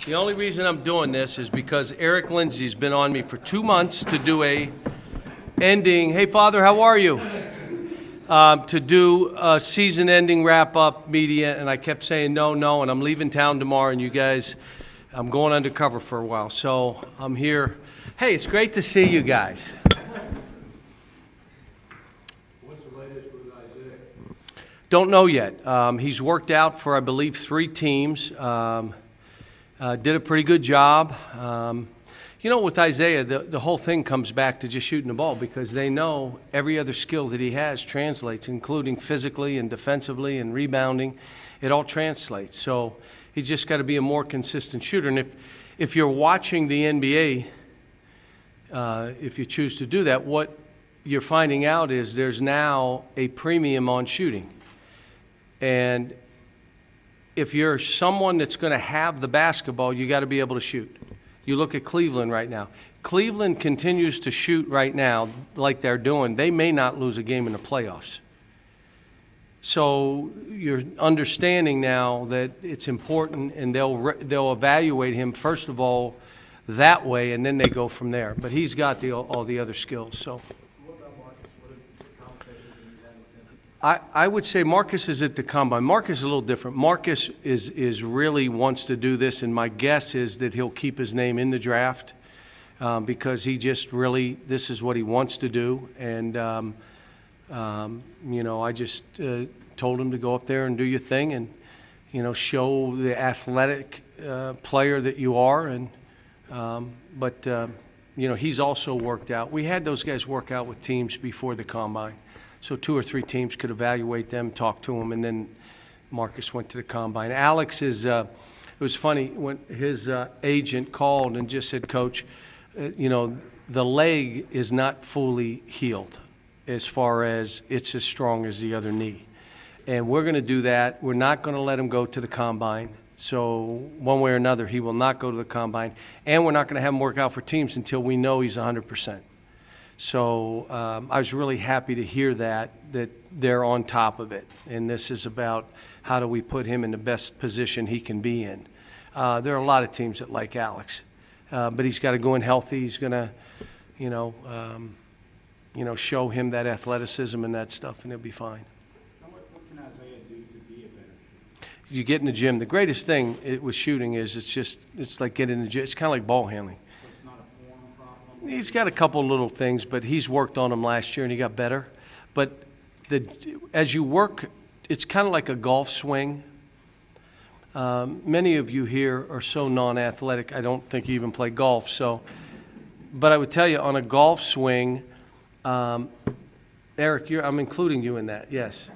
The only reason I'm doing this is because Eric Lindsay's been on me for 2 months to do a ending, hey, Father, how are you? To do a season-ending wrap-up media, and I kept saying no, and I'm leaving town tomorrow, and you guys, I'm going undercover for a while, so I'm here. Hey, it's great to see you guys. What's the latest with Isaiah? Don't know yet. He's worked out for, I believe, 3 teams. Did a pretty good job. You know, with Isaiah, the whole thing comes back to just shooting the ball because they know every other skill that he has translates, including physically and defensively and rebounding. It all translates. So he's just got to be a more consistent shooter. And if you're watching the NBA, if you choose to do that, what you're finding out is there's now a premium on shooting. And if you're someone that's going to have the basketball, you got to be able to shoot. You look at Cleveland right now. Cleveland continues to shoot right now like they're doing. They may not lose a game in the playoffs. So you're understanding now that it's important, and they'll evaluate him, first of all, that way, and then they go from there. But he's got all the other skills. So. I would say Marcus is at the combine. Marcus is a little different. Marcus is really wants to do this, and my guess is that he'll keep his name in the draft because he just really, this is what he wants to do. And, you know, I just told him to go up there and do your thing and, you know, show the athletic player that you are. And but, you know, he's also worked out. We had those guys work out with teams before the combine. So 2 or 3 teams could evaluate them, talk to them, and then Marcus went to the combine. Alex is, it was funny when his agent called and just said, Coach, you know, the leg is not fully healed as far as it's as strong as the other knee. And we're going to do that. We're not going to let him go to the combine. So one way or another, he will not go to the combine. And we're not going to have him work out for teams until we know he's 100%. So I was really happy to hear that they're on top of it. And this is about how do we put him in the best position he can be in. There are a lot of teams that like Alex, but he's got to go in healthy. He's going to, you know, show him that athleticism and that stuff, and he'll be fine. What can Isaiah do to be a better shooter? You get in the gym. The greatest thing with shooting is it's like getting in the gym. It's kind of like ball handling. He's got a couple little things, but he's worked on them last year and he got better. But as you work, it's kind of like a golf swing. Many of you here are so non-athletic, I don't think you even play golf. So, but I would tell you on a golf swing, Eric, I'm including you in that, yes.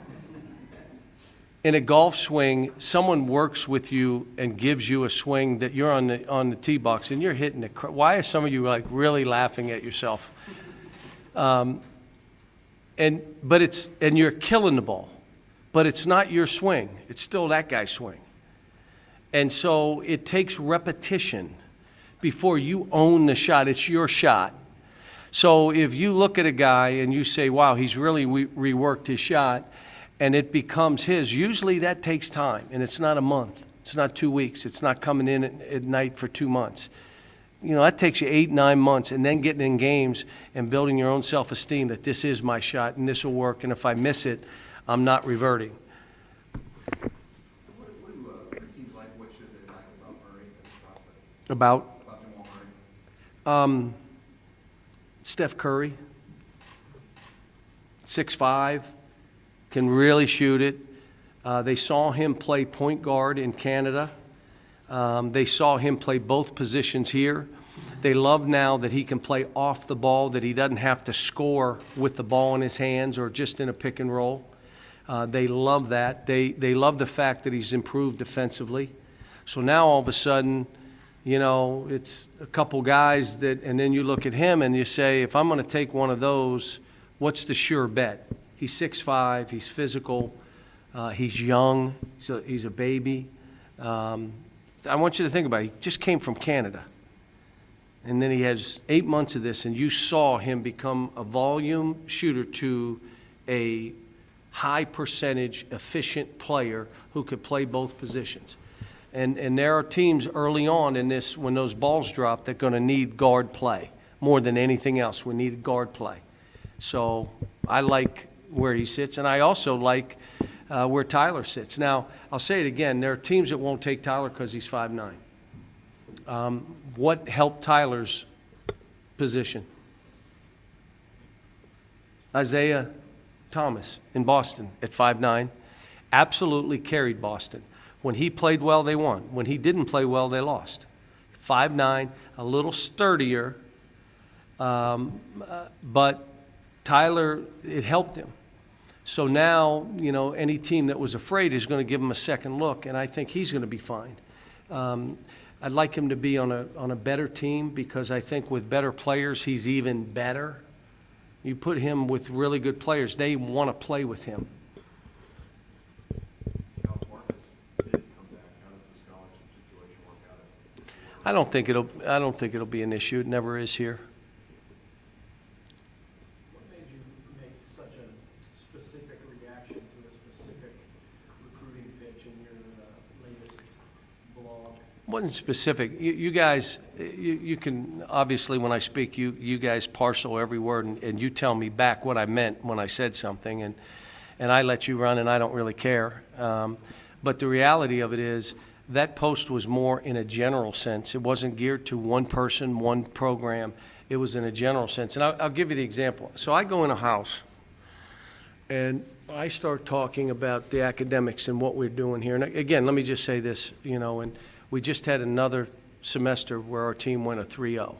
In a golf swing, someone works with you and gives you a swing that you're on the tee box and you're hitting it. Why are some of you like really laughing at yourself? And you're killing the ball, but it's not your swing. It's still that guy's swing. And so it takes repetition before you own the shot. It's your shot. So if you look at a guy and you say, wow, he's really reworked his shot, and it becomes his, usually that takes time, and it's not a month. It's not 2 weeks. It's not coming in at night for 2 months. You know, that takes you 8, 9 months, and then getting in games and building your own self-esteem that this is my shot and this will work, and if I miss it, I'm not reverting. What do teams like? What should they like about Murray as a prospect? About Jamal Murray? Steph Curry, 6'5", can really shoot it. They saw him play point guard in Canada. They saw him play both positions here. They love now that he can play off the ball, that he doesn't have to score with the ball in his hands or just in a pick and roll. They love that. They love the fact that he's improved defensively. So now all of a sudden, you know, it's a couple guys that, and then you look at him and you say, if I'm going to take one of those, what's the sure bet? He's 6'5", he's physical, he's young, he's a baby. I want you to think about it. He just came from Canada. And then he has 8 months of this, and you saw him become a volume shooter to a high percentage, efficient player who could play both positions. And there are teams early on in this, when those balls drop, they're going to need guard play more than anything else. We need guard play. So I like where he sits, and I also like where Tyler sits. Now, I'll say it again. There are teams that won't take Tyler because he's 5'9". What helped Tyler's position? Isaiah Thomas in Boston at 5'9", absolutely carried Boston. When he played well, they won. When he didn't play well, they lost. 5'9", a little sturdier, but Tyler, it helped him. So now, any team that was afraid is going to give him a second look, and I think he's going to be fine. I'd like him to be on a better team because I think with better players, he's even better. You put him with really good players, they want to play with him. I don't think it'll be an issue. It never is here. What made you make such a specific reaction to a specific recruiting pitch in your latest blog? Wasn't specific. You guys, you can obviously when I speak, you guys parcel every word and you tell me back what I meant when I said something, and I let you run and I don't really care. But the reality of it is, that post was more in a general sense. It wasn't geared to one person, one program. It was in a general sense. And I'll give you the example. So I go in a house, and I start talking about the academics and what we're doing here. And again, let me just say this, and we just had another semester where our team went a 3-0.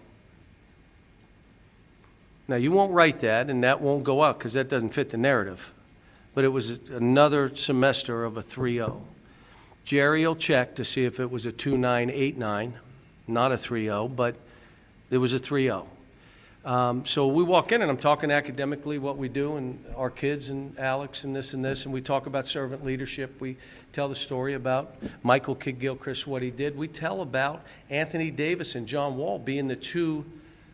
Now, you won't write that, and that won't go out because that doesn't fit the narrative. But it was another semester of a 3-0. Jerry will check to see if it was a 2.989, not a 3.0, but it was a 3.0. So we walk in and I'm talking academically what we do and our kids and Alex and this, and we talk about servant leadership. We tell the story about Michael Kidd-Gilchrist, what he did. We tell about Anthony Davis and John Wall being the two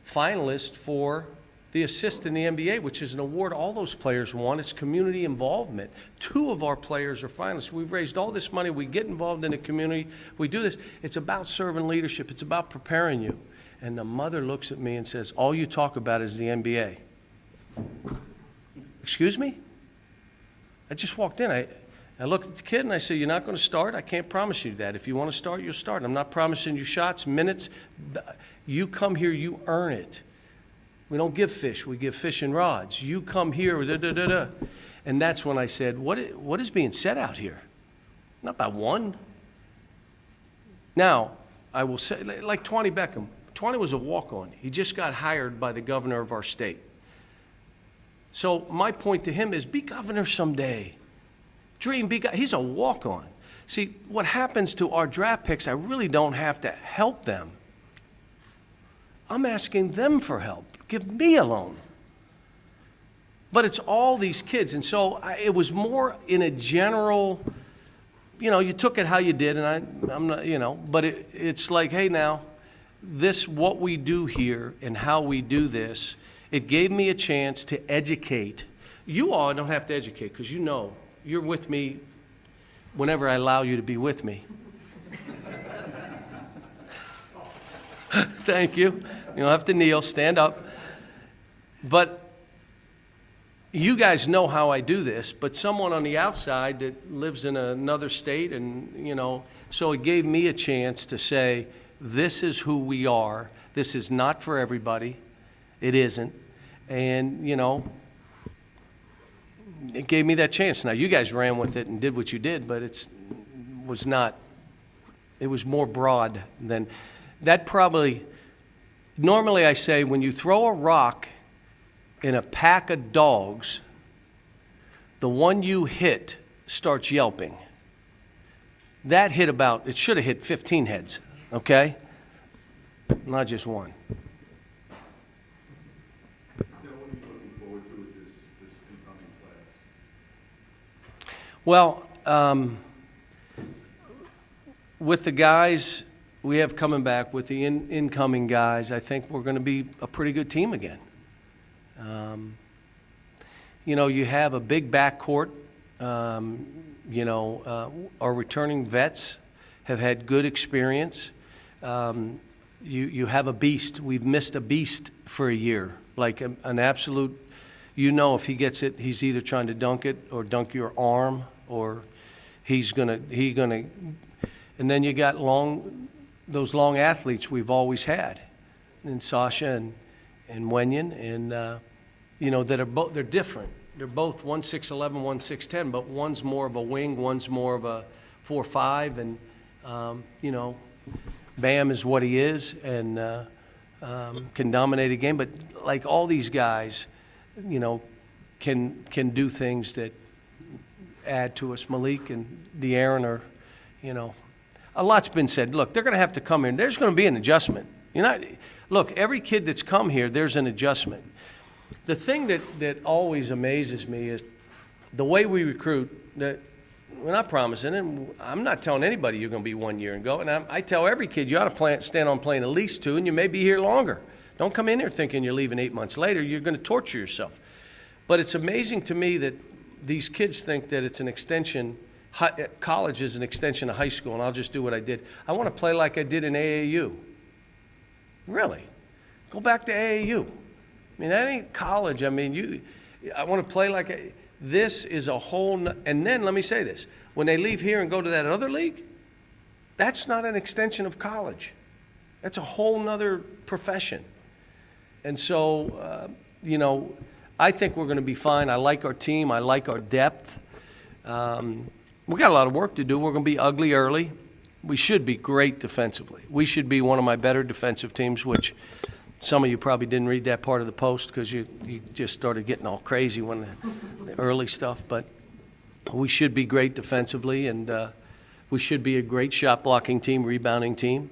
finalists for the assist in the NBA, which is an award all those players won. It's community involvement. 2 of our players are finalists. We've raised all this money. We get involved in the community. We do this. It's about servant leadership. It's about preparing you. And the mother looks at me and says, all you talk about is the NBA. Excuse me? I just walked in. I looked at the kid and I said, you're not going to start? I can't promise you that. If you want to start, you'll start. I'm not promising you shots, minutes. You come here, you earn it. We don't give fish, we give fishing rods. You come here, da-da-da-da. And that's when I said, what is being said out here? Not by one. Now, I will say, like Tawny Beckham. Tawny was a walk-on. He just got hired by the governor of our state. So my point to him is, be governor someday. Dream, he's a walk-on. See, what happens to our draft picks, I really don't have to help them. I'm asking them for help. Give me a loan. But it's all these kids. And so it was more in a general, you took it how you did, and I'm not, but it's like, hey, now, what we do here and how we do this, it gave me a chance to educate. You all don't have to educate because you're with me whenever I allow you to be with me. Thank you. You don't have to kneel, stand up. But you guys know how I do this, but someone on the outside that lives in another state and, so it gave me a chance to say, this is who we are. This is not for everybody. It isn't. And, it gave me that chance. Now, you guys ran with it and did what you did, but it was more broad than that probably. Normally I say when you throw a rock in a pack of dogs, the one you hit starts yelping. That hit it should have hit 15 heads, okay? Not just one. What are you looking forward to with this incoming class? Well, with the guys we have coming back, with the incoming guys, I think we're going to be a pretty good team again. You have a big backcourt. Our returning vets have had good experience. You have a beast. We've missed a beast for a year, like an absolute, if he gets it, he's either trying to dunk it or dunk your arm, or he's gonna, and then you got those long athletes we've always had, and Sasha and Wenyan, and that are they're different. They're both 1'6'11", 1'6'10", but one's more of a wing, one's more of a 4'5", and Bam is what he is, and can dominate a game. But like all these guys, can do things that add to us. Malik and De'Aaron are, a lot's been said. Look, they're going to have to come in. There's going to be an adjustment. Look, every kid that's come here, there's an adjustment. The thing that always amazes me is the way we recruit. That we're not promising, and I'm not telling anybody you're going to be 1 year and go. And I tell every kid you ought to stand on playing at least 2, and you may be here longer. Don't come in here thinking you're leaving 8 months later. You're going to torture yourself. But it's amazing to me that these kids think that it's an extension. College is an extension of high school, and I'll just do what I did. I want to play like I did in AAU. Really? Go back to AAU. I mean, that ain't college. I mean, I want to play like this is a whole, and then let me say this. When they leave here and go to that other league, that's not an extension of college. That's a whole nother profession. And so, I think we're going to be fine. I like our team. I like our depth. We got a lot of work to do. We're going to be ugly early. We should be great defensively. We should be one of my better defensive teams, which some of you probably didn't read that part of the post because you just started getting all crazy when the early stuff. But we should be great defensively, and we should be a great shot blocking team, rebounding team.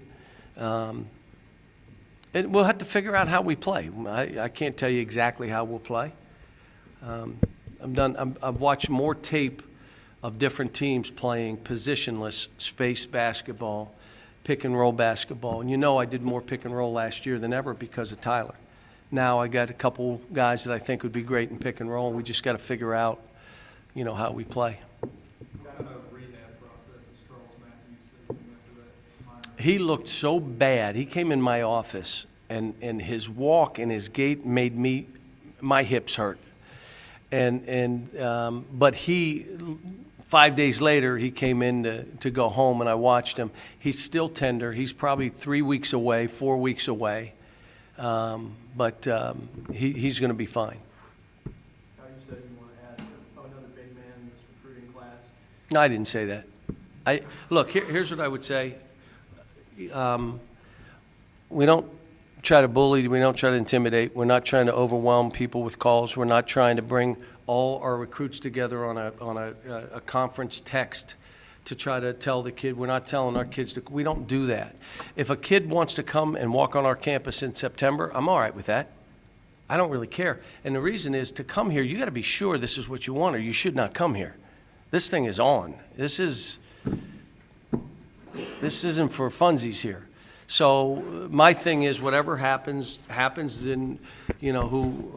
And we'll have to figure out how we play. I can't tell you exactly how we'll play. I've watched more tape of different teams playing positionless space basketball, pick and roll basketball. And I did more pick and roll last year than ever because of Tyler. Now I got a couple guys that I think would be great in pick and roll, and we just got to figure out, how we play. Kind of a rehab process as Charles Matthews facing after that. He looked so bad. He came in my office, and his walk and his gait made my hips hurt. But he, 5 days later, he came in to go home, and I watched him. He's still tender. He's probably 3 weeks away, 4 weeks away. But he's going to be fine. How you said you want to add another big man in this recruiting class. No, I didn't say that. Look, here's what I would say. We don't try to bully. We don't try to intimidate. We're not trying to overwhelm people with calls. We're not trying to bring all our recruits together on a conference text to try to tell the kid. We're not telling our kids we don't do that. If a kid wants to come and walk on our campus in September, I'm all right with that. I don't really care. And the reason is, to come here, you got to be sure this is what you want, or you should not come here. This thing is on. This isn't for funsies here. So my thing is, whatever happens in,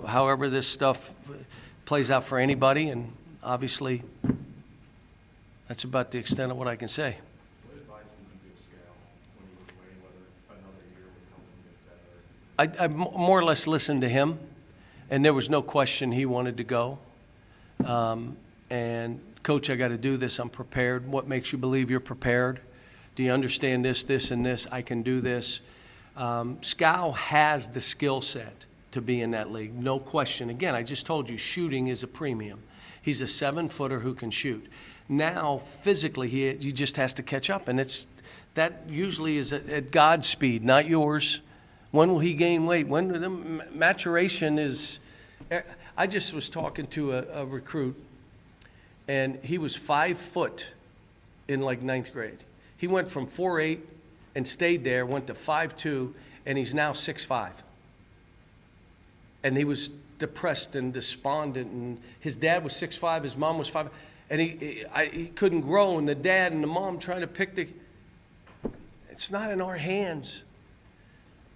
however this stuff plays out for anybody, and obviously that's about the extent of what I can say. What advice would you give Scal when he was weighing whether another year would come and get better? I more or less listened to him, and there was no question he wanted to go. And, Coach, I got to do this. I'm prepared. What makes you believe you're prepared? Do you understand this, this, and this? I can do this. Scal has the skill set to be in that league, no question. Again, I just told you, shooting is a premium. He's a 7-footer who can shoot. Now, physically, he just has to catch up, and that usually is at God's speed, not yours. When will he gain weight? When the maturation is? I just was talking to a recruit, and he was 5 foot in like 9th grade. He went from 4'8" and stayed there, went to 5'2", and he's now 6'5". And he was depressed and despondent, and his dad was 6'5", his mom was 5', and he couldn't grow, and the dad and the mom trying to pick it's not in our hands,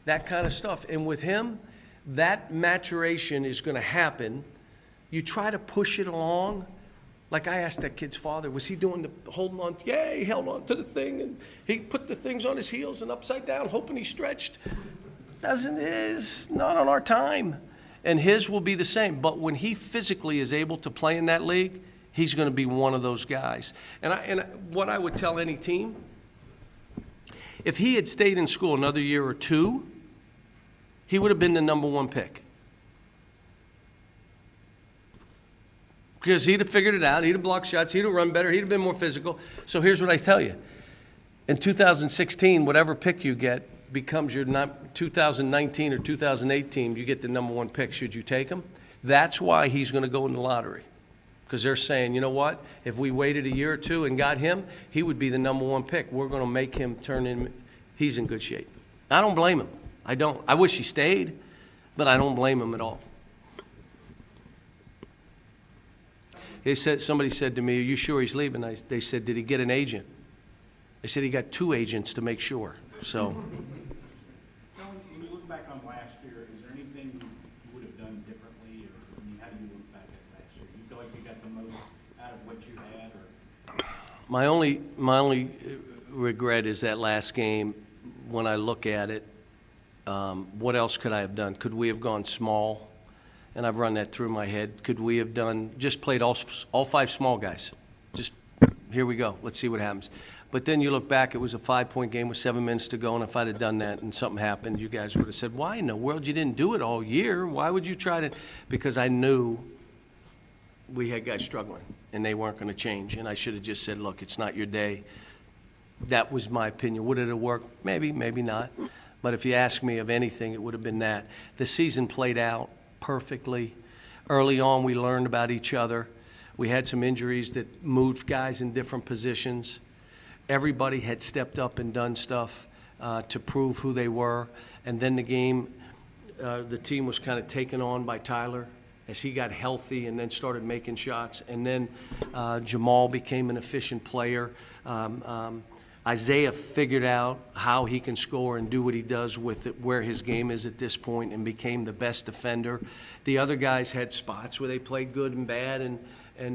that kind of stuff. And with him, that maturation is going to happen. You try to push it along. Like I asked that kid's father, was he doing the holding on? Yeah, he held on to the thing, and he put the things on his heels and upside down, hoping he stretched. Is not on our time. And his will be the same. But when he physically is able to play in that league, he's going to be one of those guys. And what I would tell any team, if he had stayed in school another year or two, he would have been the number 1 pick. Because he'd have figured it out. He'd have blocked shots. He'd have run better. He'd have been more physical. So here's what I tell you. In 2016, whatever pick you get becomes your 2019 or 2018, you get the number 1 pick. Should you take him? That's why he's going to go in the lottery. Because they're saying, you know what? If we waited a year or two and got him, he would be the number 1 pick. We're going to make him turn in. He's in good shape. I don't blame him. I don't. I wish he stayed, but I don't blame him at all. Somebody said to me, are you sure he's leaving? They said, did he get an agent? I said, he got 2 agents to make sure. So. When you look back on last year, is there anything you would have done differently, or how do you look back at last year? Do you feel like you got the most out of what you had, or? My only regret is that last game. When I look at it, what else could I have done? Could we have gone small? And I've run that through my head. Could we have just played all 5 small guys? Just, here we go. Let's see what happens. But then you look back, it was a 5-point game with 7 minutes to go, and if I'd have done that and something happened, you guys would have said, why in the world you didn't do it all year? Why would you try to? Because I knew we had guys struggling, and they weren't going to change. And I should have just said, look, it's not your day. That was my opinion. Would it have worked? Maybe, maybe not. But if you ask me of anything, it would have been that. The season played out perfectly. Early on, we learned about each other. We had some injuries that moved guys in different positions. Everybody had stepped up and done stuff to prove who they were. And then the game, the team was kind of taken on by Tyler as he got healthy and then started making shots. And then Jamal became an efficient player. Isaiah figured out how he can score and do what he does with it, where his game is at this point, and became the best defender. The other guys had spots where they played good and bad,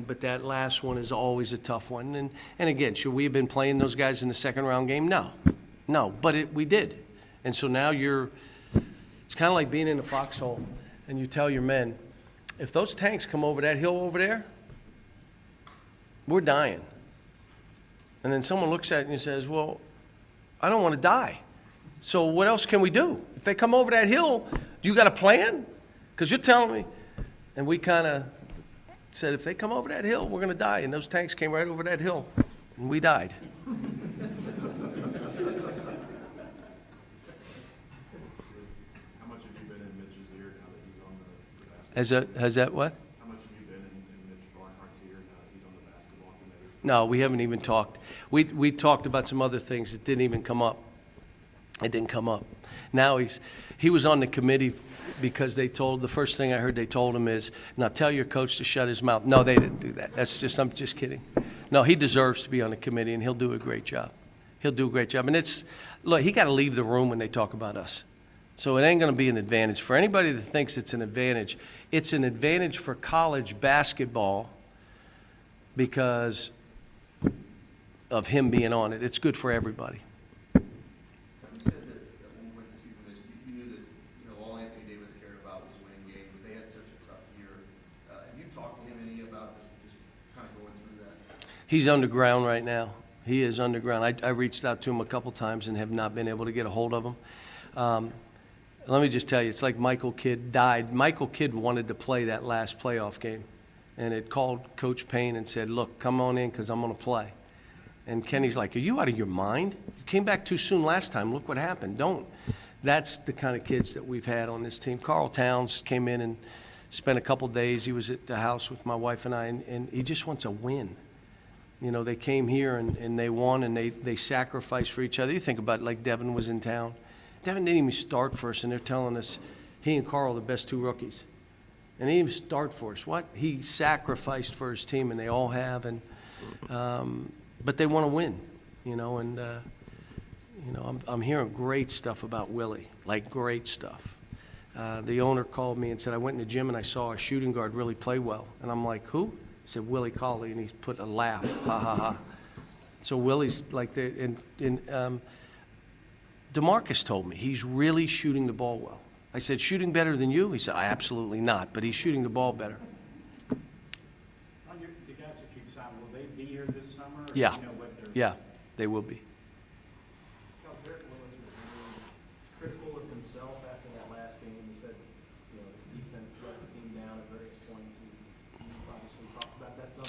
but that last one is always a tough one. And again, should we have been playing those guys in the second round game? No, but we did. And so now it's kind of like being in a foxhole, and you tell your men, if those tanks come over that hill over there, we're dying. And then someone looks at you and says, well, I don't want to die. So what else can we do? If they come over that hill, do you got a plan? Because you're telling me. And we kind of said, if they come over that hill, we're going to die. And those tanks came right over that hill, and we died. How much have you been in Mitch's ear now that he's on the basketball? Has that what? How much have you been in Mitch Barnhart's ear now that he's on the basketball committee? No, we haven't even talked. We talked about some other things that didn't even come up. It didn't come up. Now he was on the committee because the first thing I heard they told him is, now tell your coach to shut his mouth. No, they didn't do that. I'm just kidding. No, he deserves to be on the committee, and he'll do a great job. He'll do a great job. And look, he got to leave the room when they talk about us. So it ain't going to be an advantage. For anybody that thinks it's an advantage for college basketball because of him being on it. It's good for everybody. You said that at one point in the season that you knew that all Anthony Davis cared about was winning games. They had such a tough year. Have you talked to him any about just kind of going through that? He's underground right now. He is underground. I reached out to him a couple times and have not been able to get a hold of him. Let me just tell you, it's like Michael Kidd died. Michael Kidd wanted to play that last playoff game, and it called Coach Payne and said, look, come on in because I'm going to play. And Kenny's like, are you out of your mind? You came back too soon last time. Look what happened. Don't. That's the kind of kids that we've had on this team. Carl Towns came in and spent a couple days. He was at the house with my wife and I, and he just wants a win. You know, they came here and they won, and they sacrificed for each other. You think about it, like Devin was in town. Devin didn't even start for us, and they're telling us he and Carl are the best 2 rookies. And he didn't even start for us. What? He sacrificed for his team, and they all have. And but they want to win, and I'm hearing great stuff about Willie, like great stuff. The owner called me and said, I went in the gym and I saw a shooting guard really play well. And I'm like, who? He said, Willie Cauley, and he's put a laugh, ha, ha, ha. So Willie's like, DeMarcus told me, he's really shooting the ball well. I said, shooting better than you? He said, absolutely not, but he's shooting the ball better. On the guys that you signed, will they be here this summer? Or Yeah. do you know what they're- Yeah, they will be. Cal, Derek Willis was really critical of himself after that last game. He said, you know, his defense let the team down at various points. You obviously talked about that some.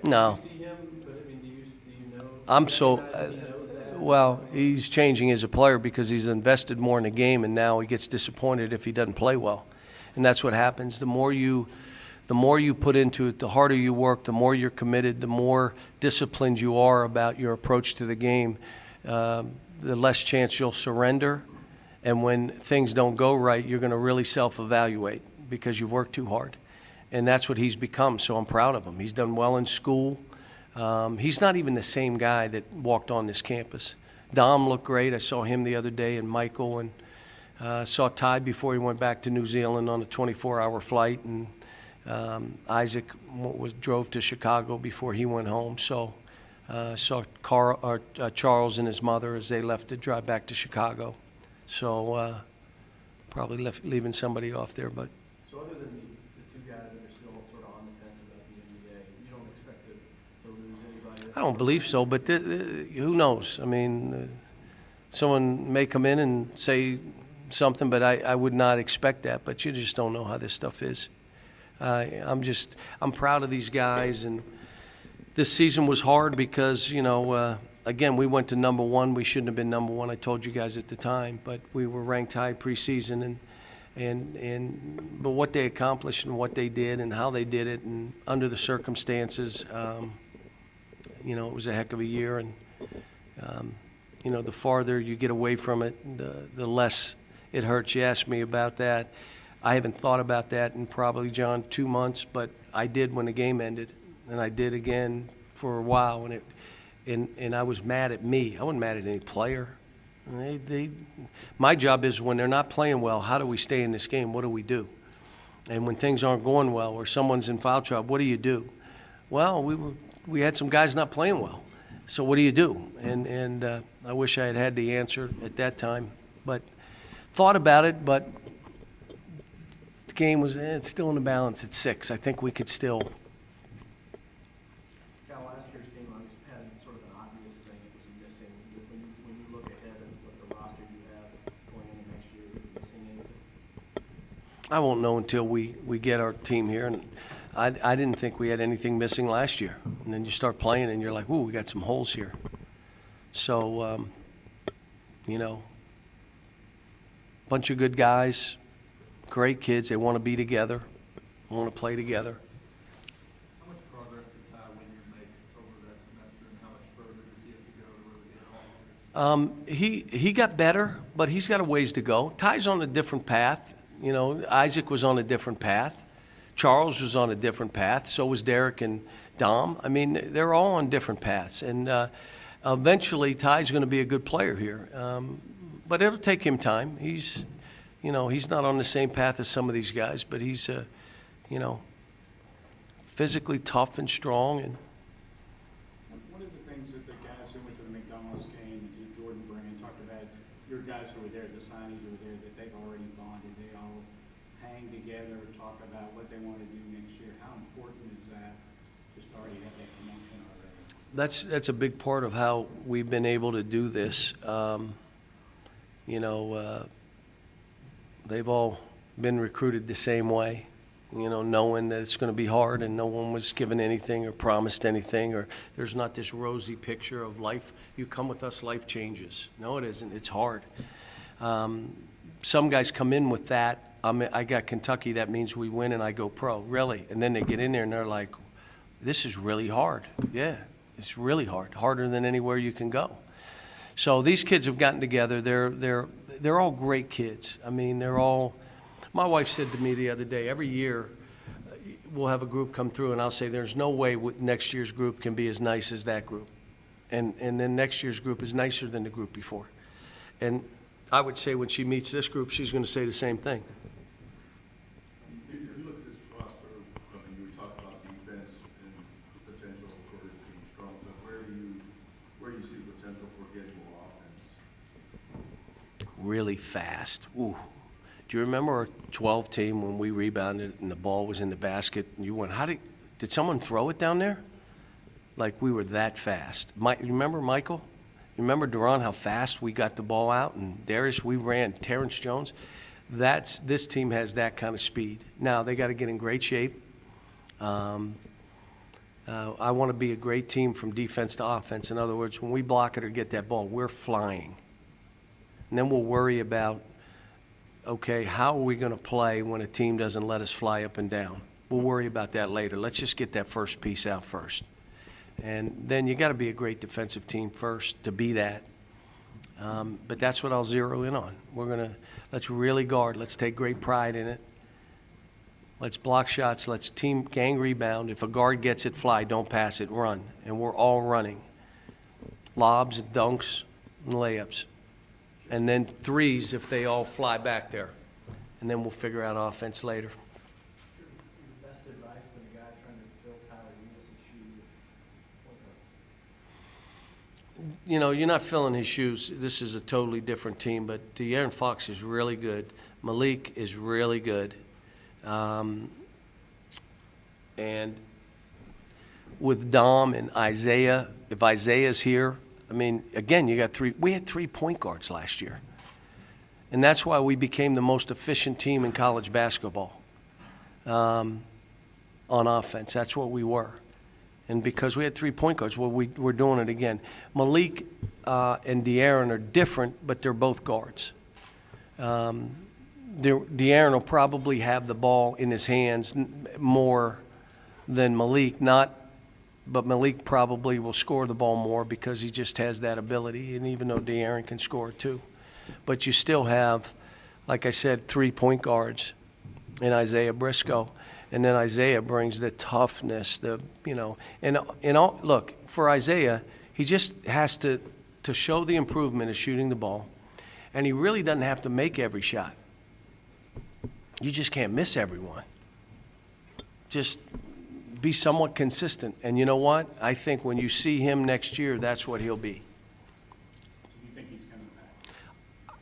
No. Do you see him, but I mean, do you know? I'm so, recognize that he knows that? well, he's changing as a player because he's invested more in the game, and now he gets disappointed if he doesn't play well. And that's what happens. The more you put into it, the harder you work, the more you're committed, the more disciplined you are about your approach to the game, the less chance you'll surrender. And when things don't go right, you're going to really self-evaluate because you've worked too hard. And that's what he's become, so I'm proud of him. He's done well in school. He's not even the same guy that walked on this campus. Dom looked great. I saw him the other day, and Michael, and saw Ty before he went back to New Zealand on a 24-hour flight, and Isaac drove to Chicago before he went home. So saw Charles and his mother as they left to drive back to Chicago. So probably leaving somebody off there, but So other than the two guys that are still sort of on the fence about the NBA, you don't expect to lose anybody? I don't believe so, but who knows? I mean, someone may come in and say something, but I would not expect that. But you just don't know how this stuff is. I'm proud of these guys, and this season was hard because, you know, again, we went to number one. We shouldn't have been number one. I told you guys at the time, but we were ranked high preseason, but what they accomplished and what they did and how they did it, and under the circumstances, you know, it was a heck of a year. And you know, the farther you get away from it, the less it hurts. You asked me about that. I haven't thought about that in probably, John, 2 months, but I did when the game ended, and I did again for a while. And I was mad at me. I wasn't mad at any player. My job is when they're not playing well, how do we stay in this game? What do we do? And when things aren't going well or someone's in foul trouble, what do you do? Well, we had some guys not playing well. So what do you do? And I wish I had had the answer at that time, but thought about it. But the game was it's still in the balance at 6. I think we could still. Cal, last year's team had sort of an obvious thing that was missing. When you look ahead and what the roster you have going into next year, is it missing anything? I won't know until we get our team here. And I didn't think we had anything missing last year. And then you start playing and you're like, ooh, we got some holes here. So, you know, bunch of good guys, great kids. They want to be together, want to play together. How much progress did Ty Wynyard make over that semester, and how much further does he have to go to really get involved? He got better, but he's got a ways to go. Ty's on a different path. You know, Isaac was on a different path. Charles was on a different path. So was Derek and Dom. I mean, they're all on different paths. And eventually, Ty's going to be a good player here. But it'll take him time. He's not on the same path as some of these guys, but he's, you know, physically tough and strong. And One of the things that the guys who went to the McDonald's game, Jordan Brand, talked about, your guys who were there, the signees who were there, that they've already bonded. They all hang together, talk about what they want to do next year. How important is that, just already have that connection already? that's a big part of how we've been able to do this. You know, they've all been recruited the same way, you know, knowing that it's going to be hard and no one was given anything or promised anything, or there's not this rosy picture of life. You come with us, life changes. No, it isn't. It's hard. Some guys come in with that. I got Kentucky, that means we win and I go pro. Really? And then they get in there and they're like, this is really hard. Yeah, it's really hard. Harder than anywhere you can go. So these kids have gotten together. They're all great kids. I mean, they're all. My wife said to me the other day, every year we'll have a group come through, and I'll say, there's no way next year's group can be as nice as that group, and then next year's group is nicer than the group before. And I would say when she meets this group, she's going to say the same thing. If you look at this roster, I mean, you were talking about defense, and really fast. Ooh. Do you remember our 12 team when we rebounded and the ball was in the basket and you went, did someone throw it down there? Like we were that fast. You remember Michael? You remember Duran, how fast we got the ball out? And Darius, we ran. Terrence Jones. This team has that kind of speed. Now, they got to get in great shape. I want to be a great team from defense to offense. In other words, when we block it or get that ball, we're flying. And then we'll worry about, okay, how are we going to play when a team doesn't let us fly up and down? We'll worry about that later. Let's just get that first piece out first. And then you got to be a great defensive team first to be that. But that's what I'll zero in on. Let's really guard. Let's take great pride in it. Let's block shots. Let's team gang rebound. If a guard gets it, fly. Don't pass it. Run. And we're all running. Lobs, dunks, and layups. And then threes if they all fly back there. And then we'll figure out offense later. Your best advice to the guy trying to fill Tyler Unis's shoes? You know, you're not filling his shoes. This is a totally different team, but De'Aaron Fox is really good. Malik is really good. And with Dom and Isaiah, if Isaiah's here, I mean, again, we had 3 point guards last year. And that's why we became the most efficient team in college basketball on offense. That's what we were. And because we had 3 point guards, well, we're doing it again. Malik and De'Aaron are different, but they're both guards. De'Aaron will probably have the ball in his hands more than Malik, but Malik probably will score the ball more because he just has that ability, and even though De'Aaron can score too. But you still have, like I said, 3 point guards in Isaiah Briscoe. And then Isaiah brings the toughness, look, for Isaiah, he just has to show the improvement of shooting the ball. And he really doesn't have to make every shot. You just can't miss everyone. Just be somewhat consistent. And you know what? I think when you see him next year, that's what he'll be. So you think he's coming back?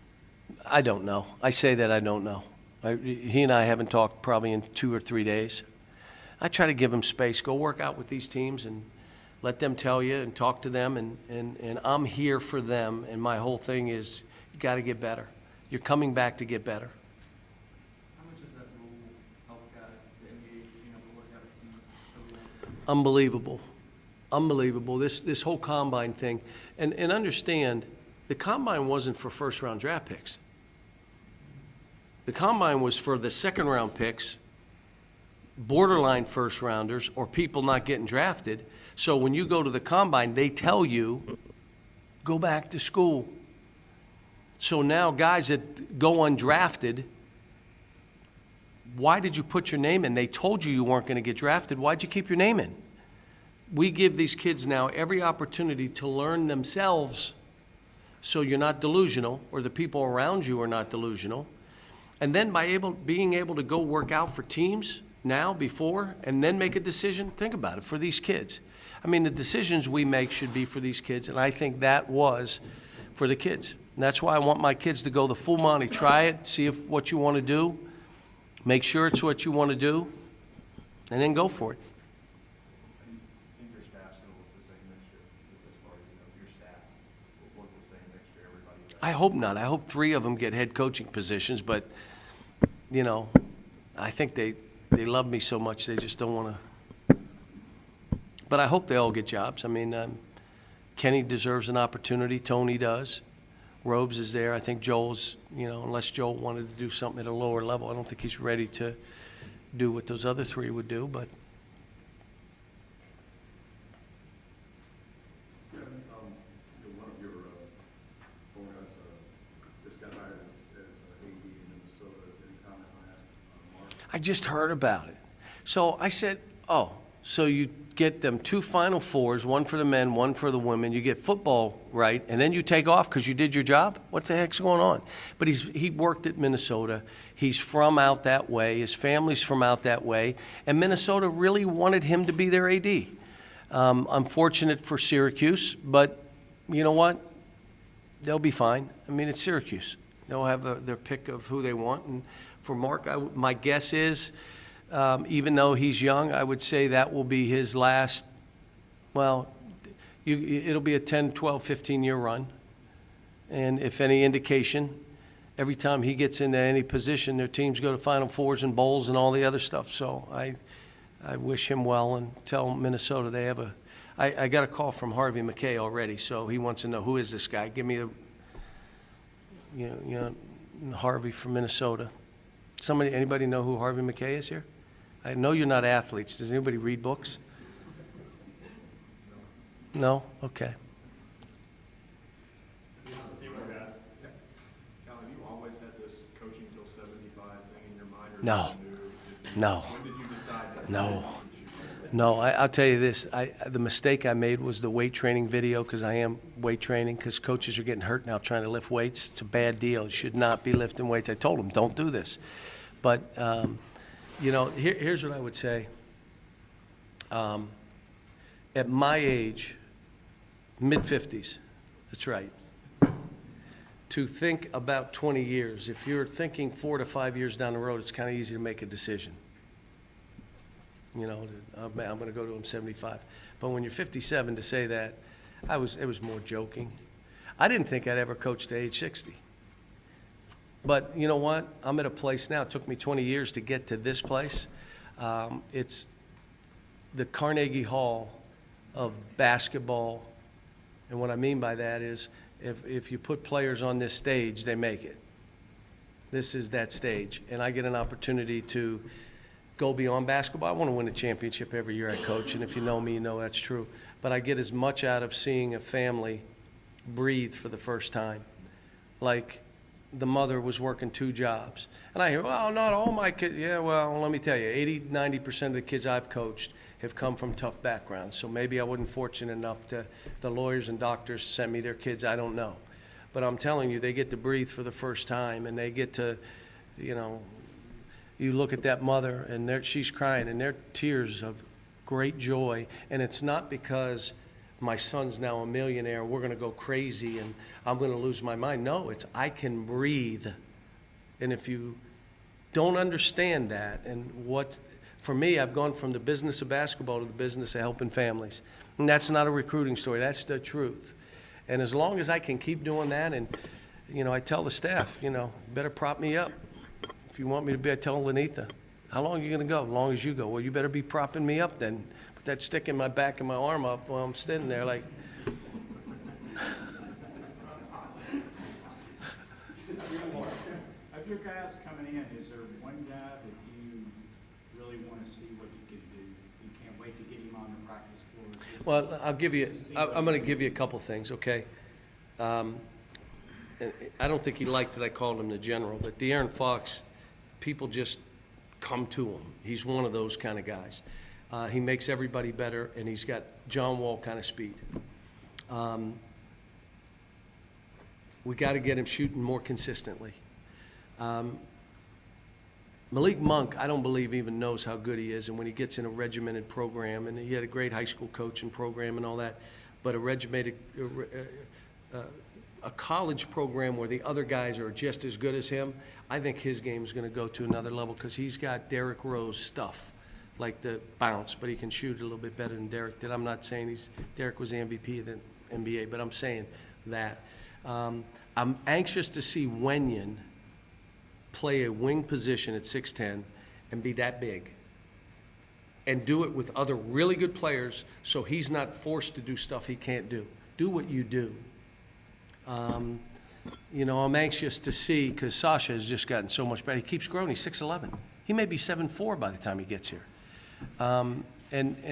I don't know. I say that I don't know. He and I haven't talked probably in 2 or 3 days. I try to give him space. Go work out with these teams and let them tell you and talk to them. And I'm here for them. And my whole thing is you got to get better. You're coming back to get better. How much does that rule help guys, the NBA, being able to work out with teams so well? Unbelievable. Unbelievable. This whole combine thing. And understand, the combine wasn't for first-round draft picks. The combine was for the second-round picks, borderline first-rounders, or people not getting drafted. So when you go to the combine, they tell you, go back to school. So now guys that go undrafted, why did you put your name in? They told you weren't going to get drafted. Why'd you keep your name in? We give these kids now every opportunity to learn themselves so you're not delusional, or the people around you are not delusional. And then by being able to go work out for teams now, before, and then make a decision, think about it, for these kids. I mean, the decisions we make should be for these kids, and I think that was for the kids. And that's why I want my kids to go the full Monty. Try it, see if what you want to do, make sure it's what you want to do, and then go for it. And you think your staff's going to look the same next year? As far as, your staff will look the same next year, everybody? I hope not. I hope 3 of them get head coaching positions, but, I think they love me so much they just don't want to. But I hope they all get jobs. I mean, Kenny deserves an opportunity. Tony does. Robes is there. I think Joel's, unless Joel wanted to do something at a lower level, I don't think he's ready to do what those other 3 would do, but. One of your former guys just got hired as AD in Minnesota. Any comment on that, Mark? I just heard about it. So I said, so you get them 2 Final Fours, 1 for the men, 1 for the women. You get football right, and then you take off because you did your job? What the heck's going on? But he worked at Minnesota. He's from out that way. His family's from out that way. And Minnesota really wanted him to be their AD. Unfortunate for Syracuse, but you know what? They'll be fine. I mean, it's Syracuse. They'll have their pick of who they want. And for Mark, my guess is, even though he's young, I would say that will be his last, well, it'll be a 10, 12, 15-year run. And if any indication, every time he gets into any position, their teams go to Final Fours and bowls and all the other stuff. So I wish him well and tell Minnesota they have I got a call from Harvey McKay already, so he wants to know, who is this guy? Give me Harvey from Minnesota. Anybody know who Harvey McKay is here? I know you're not athletes. Does anybody read books? No? Okay. Cal, have you always had this coaching till 75 thing in your mind? Or No. No. When did you decide that? No. No, I'll tell you this. The mistake I made was the weight training video, because I am weight training, because coaches are getting hurt now trying to lift weights. It's a bad deal. You should not be lifting weights. I told them, don't do this. But, here's what I would say. At my age, mid-50s, that's right, to think about 20 years, if you're thinking 4 to 5 years down the road, it's kind of easy to make a decision. I'm going to go to him 75. But when you're 57, to say that, it was more joking. I didn't think I'd ever coach to age 60. But you know what? I'm at a place now. It took me 20 years to get to this place. It's the Carnegie Hall of basketball. And what I mean by that is, if you put players on this stage, they make it. This is that stage. And I get an opportunity to go beyond basketball. I want to win a championship every year I coach, and if you know me, you know that's true. But I get as much out of seeing a family breathe for the first time. Like the mother was working 2 jobs. And I hear, well, not all my kids. Yeah, well, let me tell you, 80, 90% of the kids I've coached have come from tough backgrounds. So maybe I wasn't fortunate enough the lawyers and doctors sent me their kids. I don't know. But I'm telling you, they get to breathe for the first time, and they get to, you look at that mother, and she's crying, and they're tears of great joy. And it's not because my son's now a millionaire, we're going to go crazy, and I'm going to lose my mind. No, it's I can breathe. And if you don't understand that, for me, I've gone from the business of basketball to the business of helping families. And that's not a recruiting story. That's the truth. And as long as I can keep doing that, and, I tell the staff, better prop me up. If you want me to be, I tell Lenitha, how long are you going to go? As long as you go. Well, you better be propping me up then. Put that stick in my back and my arm up while I'm standing there like. Of your guys coming in, is there one guy that you really want to see what he can do? You can't wait to get him on the practice floor? Well, I'm going to give you a couple things, okay? And I don't think he liked that I called him the general, but De'Aaron Fox, people just come to him. He's one of those kind of guys. He makes everybody better, and he's got John Wall kind of speed. We got to get him shooting more consistently. Malik Monk, I don't believe even knows how good he is, and when he gets in a regimented program, and he had a great high school coach and program and all that, but a college program where the other guys are just as good as him, I think his game is going to go to another level because he's got Derrick Rose stuff, like the bounce, but he can shoot a little bit better than Derrick did. I'm not saying Derrick was the MVP of the NBA, but I'm saying that. I'm anxious to see Wenyen play a wing position at 6'10" and be that big and do it with other really good players so he's not forced to do stuff he can't do. Do what you do. I'm anxious to see, because Sasha has just gotten so much better. He keeps growing. He's 6'11". He may be 7'4" by the time he gets here. And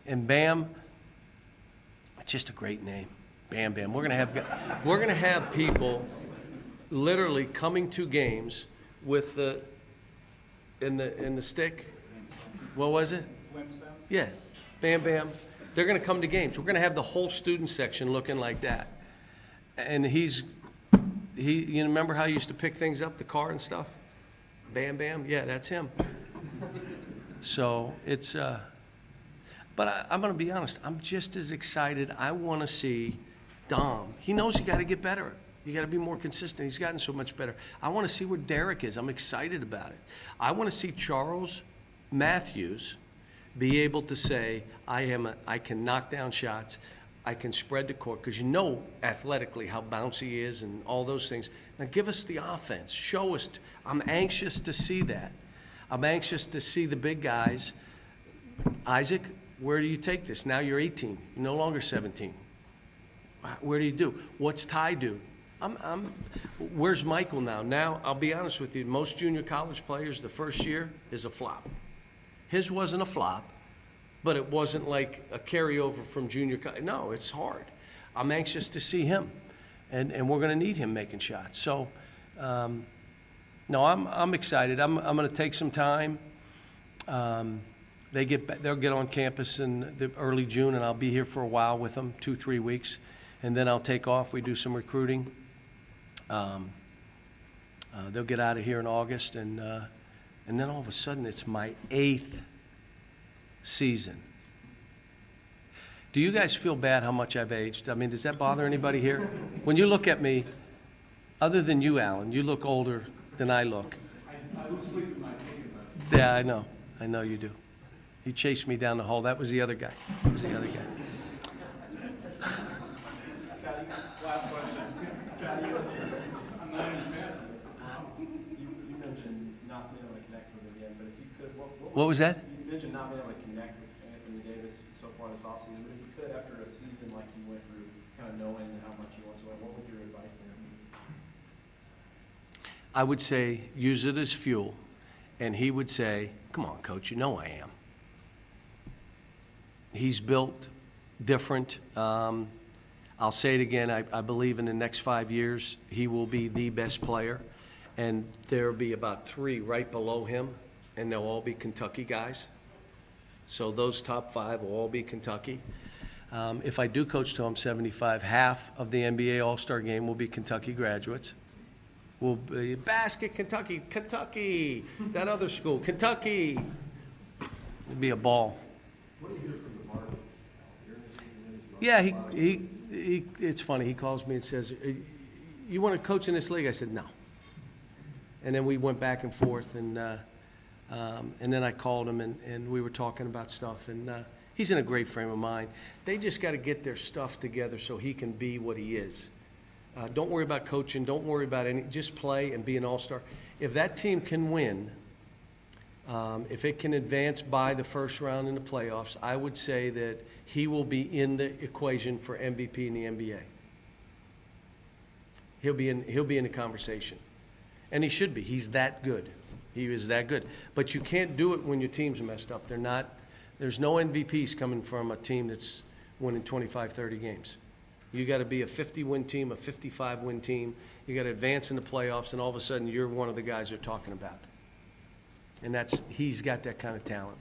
Bam, just a great name, Bam Bam. We're gonna have people literally coming to games with the stick. What was it? Yeah, Bam Bam. They're gonna come to games. We're gonna have the whole student section looking like that. And you remember how he used to pick things up, the car and stuff? Bam Bam, yeah, that's him. So it's, but I'm going to be honest, I'm just as excited. I want to see Dom. He knows he got to get better. You got to be more consistent. He's gotten so much better. I want to see where Derek is. I'm excited about it. I want to see Charles Matthews be able to say, I can knock down shots, I can spread the court, because you know athletically how bouncy he is and all those things. Now give us the offense. Show us. I'm anxious to see that. I'm anxious to see the big guys. Isaac, where do you take this? Now you're 18. You're no longer 17. Where do you do? What's Ty do? Where's Michael now? Now, I'll be honest with you, most junior college players, the first year is a flop. His wasn't a flop, but it wasn't like a carryover from junior college. No, it's hard. I'm anxious to see him, and we're going to need him making shots. So, no, I'm excited. I'm going to take some time. They'll get on campus in the early June, and I'll be here for a while with them, 2-3 weeks, and then I'll take off. We do some recruiting. They'll get out of here in August, and then all of a sudden it's my 8th season. Do you guys feel bad how much I've aged? I mean, does that bother anybody here? When you look at me, other than you, Alan, you look older than I look. I lose sleep in my thinking about it. Yeah, I know. I know you do. He chased me down the hall. That was the other guy. That was the other guy. Last question. I'm not even mad. You mentioned not being able to connect with him again, but if you could, What was that? You mentioned not being able to connect with Anthony Davis so far this offseason, but if you could, after a season like you went through, kind of knowing how much he wants to win, what would your advice there be? I would say use it as fuel, and he would say, come on, coach, you know I am. He's built different. I'll say it again, I believe in the next 5 years, he will be the best player, and there'll be about 3 right below him, and they'll all be Kentucky guys. So those top 5 will all be Kentucky. If I do coach till I'm 75, half of the NBA All-Star game will be Kentucky graduates. Will be basket, Kentucky, that other school, Kentucky. It'll be a ball. What do you hear from the market? Yeah, it's funny. He calls me and says, you want to coach in this league? I said, no. And then we went back and forth, and then I called him, and we were talking about stuff, and he's in a great frame of mind. They just got to get their stuff together so he can be what he is. Don't worry about coaching. Don't worry about just play and be an all-star. If that team can win, if it can advance by the first round in the playoffs, I would say that he will be in the equation for MVP in the NBA. He'll be in the conversation, and he should be. He's that good. He is that good. But you can't do it when your team's messed up. There's no MVPs coming from a team that's winning 25, 30 games. You got to be a 50-win team, a 55-win team. You got to advance in the playoffs, and all of a sudden you're one of the guys they're talking about. And he's got that kind of talent.